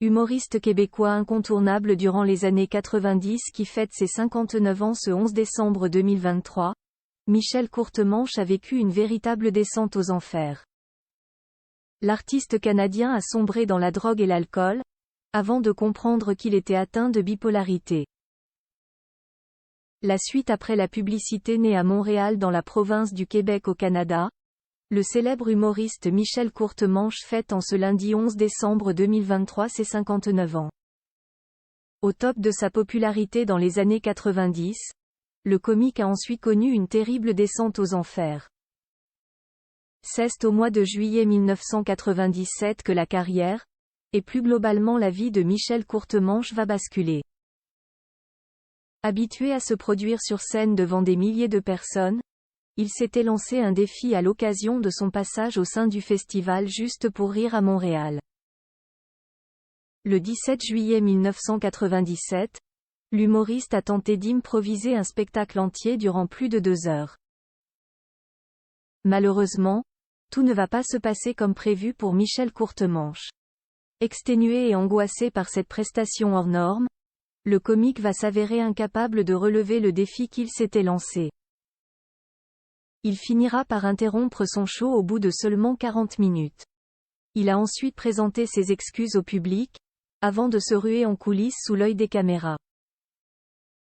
humoriste québécois incontournable durant les années 90 qui fête ses 59 ans ce 11 décembre 2023, Michel Courtemanche a vécu une véritable descente aux enfers. L'artiste canadien a sombré dans la drogue et l'alcool, avant de comprendre qu'il était atteint de bipolarité. La suite après la publicité née à Montréal dans la province du Québec au Canada, le célèbre humoriste Michel Courtemanche fête en ce lundi 11 décembre 2023 ses 59 ans. Au top de sa popularité dans les années 90, le comique a ensuite connu une terrible descente aux enfers. C'est au mois de juillet 1997 que la carrière, et plus globalement la vie de Michel Courtemanche va basculer. Habitué à se produire sur scène devant des milliers de personnes, il s'était lancé un défi à l'occasion de son passage au sein du festival Juste pour rire à Montréal. Le 17 juillet 1997, l'humoriste a tenté d'improviser un spectacle entier durant plus de 2 heures. Malheureusement, tout ne va pas se passer comme prévu pour Michel Courtemanche. Exténué et angoissé par cette prestation hors norme, le comique va s'avérer incapable de relever le défi qu'il s'était lancé. Il finira par interrompre son show au bout de seulement 40 minutes. Il a ensuite présenté ses excuses au public, avant de se ruer en coulisses sous l'œil des caméras.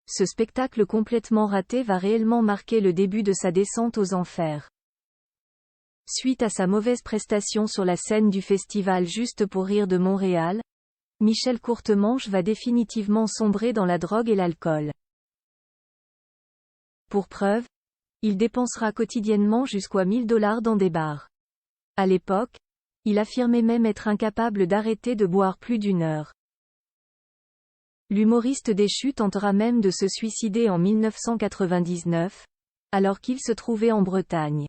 Ce spectacle complètement raté va réellement marquer le début de sa descente aux enfers. Suite à sa mauvaise prestation sur la scène du festival Juste pour rire de Montréal, Michel Courtemanche va définitivement sombrer dans la drogue et l'alcool. Pour preuve, il dépensera quotidiennement jusqu'à 1000 $ dans des bars. À l'époque, il affirmait même être incapable d'arrêter de boire plus d'1 heure. L'humoriste déchu tentera même de se suicider en 1999, alors qu'il se trouvait en Bretagne.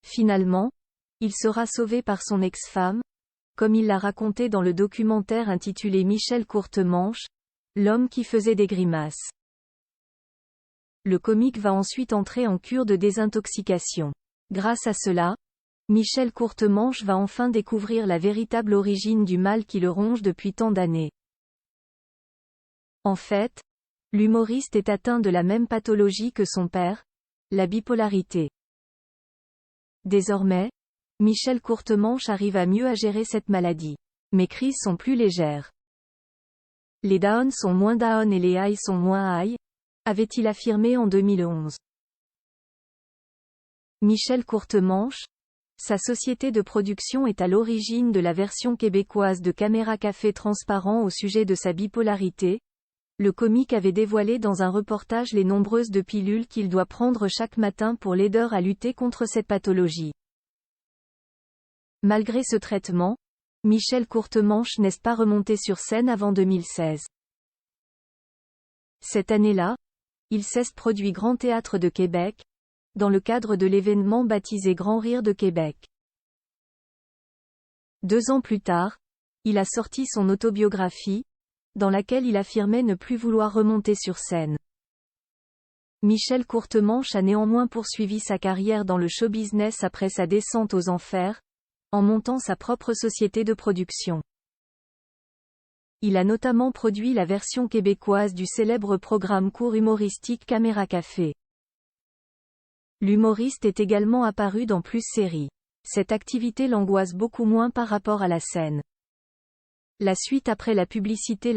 Finalement, il sera sauvé par son ex-femme, comme il l'a raconté dans le documentaire intitulé Michel Courtemanche, l'homme qui faisait des grimaces. Le comique va ensuite entrer en cure de désintoxication. Grâce à cela, Michel Courtemanche va enfin découvrir la véritable origine du mal qui le ronge depuis tant d'années. En fait, l'humoriste est atteint de la même pathologie que son père, la bipolarité. Désormais, Michel Courtemanche arrive à mieux à gérer cette maladie. Mes crises sont plus légères. Les downs sont moins down et les highs sont moins high, avait-il affirmé en 2011. Michel Courtemanche, sa société de production est à l'origine de la version québécoise de Caméra Café Transparent au sujet de sa bipolarité. Le comique avait dévoilé dans un reportage les nombreuses de pilules qu'il doit prendre chaque matin pour l'aider à lutter contre cette pathologie. Malgré ce traitement, Michel Courtemanche n'est pas remonté sur scène avant 2016. Cette année-là, il s'est produit Grand Théâtre de Québec, dans le cadre de l'événement baptisé Grand Rire de Québec. 2 ans plus tard, il a sorti son autobiographie, dans laquelle il affirmait ne plus vouloir remonter sur scène. Michel Courtemanche a néanmoins poursuivi sa carrière dans le show-business après sa descente aux enfers, en montant sa propre société de production. Il a notamment produit la version québécoise du célèbre programme court humoristique Caméra Café. L'humoriste est également apparu dans plus séries. Cette activité l'angoisse beaucoup moins par rapport à la scène. La suite après la publicité.